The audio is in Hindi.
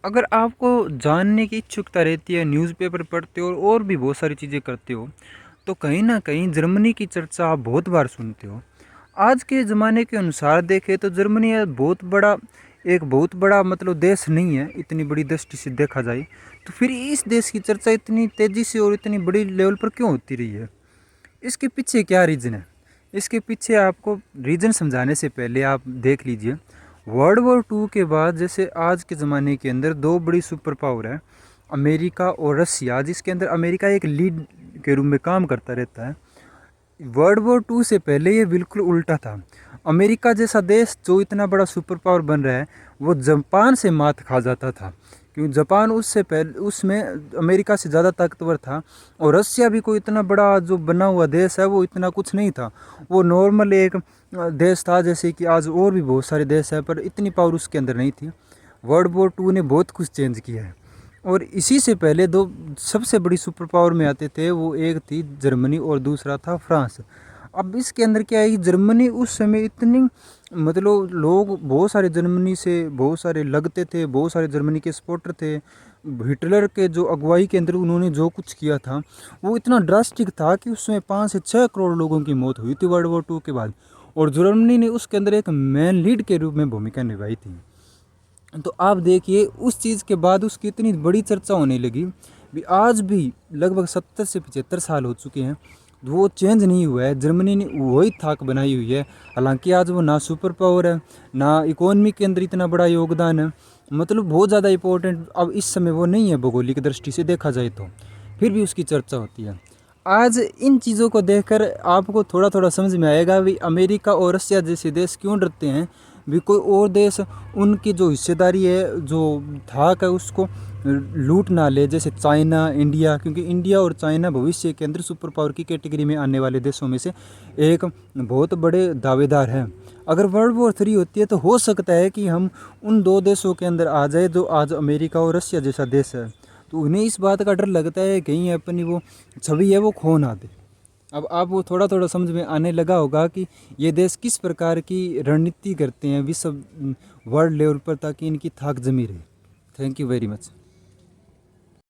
अगर आपको जानने की इच्छुकता रहती है, न्यूज़पेपर पढ़ते हो और भी बहुत सारी चीज़ें करते हो, तो कहीं न कहीं जर्मनी की चर्चा आप बहुत बार सुनते हो। आज के ज़माने के अनुसार देखें तो जर्मनी बहुत बड़ा मतलब देश नहीं है, इतनी बड़ी दृष्टि से देखा जाए। तो फिर इस देश की चर्चा इतनी तेज़ी से और इतनी बड़ी लेवल पर क्यों होती रही है? इसके पीछे क्या रीज़न है? इसके पीछे आपको रीज़न समझाने से पहले आप देख लीजिए, वर्ल्ड वॉर टू के बाद जैसे आज के ज़माने के अंदर दो बड़ी सुपर पावर है, अमेरिका और रसिया, जिसके अंदर अमेरिका एक लीड के रूप में काम करता रहता है। वर्ल्ड वॉर टू से पहले ये बिल्कुल उल्टा था। अमेरिका जैसा देश जो इतना बड़ा सुपर पावर बन रहा है, वो जापान से मात खा जाता था, क्योंकि जापान उससे पहले उसमें अमेरिका से ज़्यादा ताकतवर था। और रसिया भी कोई इतना बड़ा जो बना हुआ देश है, वो इतना कुछ नहीं था। वो नॉर्मल एक देश था, जैसे कि आज और भी बहुत सारे देश हैं, पर इतनी पावर उसके अंदर नहीं थी। वर्ल्ड वॉर टू ने बहुत कुछ चेंज किया है। और इसी से पहले दो सबसे बड़ी सुपर पावर में आते थे, वो एक थी जर्मनी और दूसरा था फ्रांस। अब इसके अंदर क्या है कि जर्मनी उस समय इतनी मतलब लोग बहुत सारे जर्मनी से बहुत सारे लगते थे, बहुत सारे जर्मनी के सपोर्टर थे। हिटलर के जो अगुवाई के अंदर उन्होंने जो कुछ किया था, वो इतना ड्रास्टिक था कि उसमें 5 से 6 करोड़ लोगों की मौत हुई थी वर्ल्ड वॉर टू के बाद। और जर्मनी ने उसके अंदर एक मैन लीड के रूप में भूमिका निभाई थी। तो आप देखिए उस चीज़ के बाद उसकी इतनी बड़ी चर्चा होने लगी। भी आज भी लगभग 70 से 75 साल हो चुके हैं, वो चेंज नहीं हुआ है। जर्मनी ने वही थाक बनाई हुई है। हालांकि आज वो ना सुपर पावर है, ना इकोनॉमी के अंदर इतना बड़ा योगदान है, मतलब बहुत ज़्यादा इम्पोर्टेंट अब इस समय वो नहीं है भौगोलिक दृष्टि से देखा जाए तो, फिर भी उसकी चर्चा होती है। आज इन चीज़ों को देखकर आपको थोड़ा थोड़ा समझ में आएगा भी अमेरिका और रसिया जैसे देश क्यों डरते हैं। भी कोई और देश उनकी जो हिस्सेदारी है, जो धाक है, उसको लूट ना ले, जैसे चाइना, इंडिया। क्योंकि इंडिया और चाइना भविष्य के अंदर सुपर पावर की कैटेगरी में आने वाले देशों में से एक बहुत बड़े दावेदार हैं। अगर वर्ल्ड वॉर 3 होती है तो हो सकता है कि हम उन दो देशों के अंदर आ जाए जो आज अमेरिका और रसिया जैसा देश है। तो उन्हें इस बात का डर लगता है कहीं अपनी वो छवि है वो खो ना दे। अब आप वो थोड़ा थोड़ा समझ में आने लगा होगा कि ये देश किस प्रकार की रणनीति करते हैं विश्व वर्ल्ड लेवल पर, ताकि इनकी थाक जमी रहे। Thank you very much.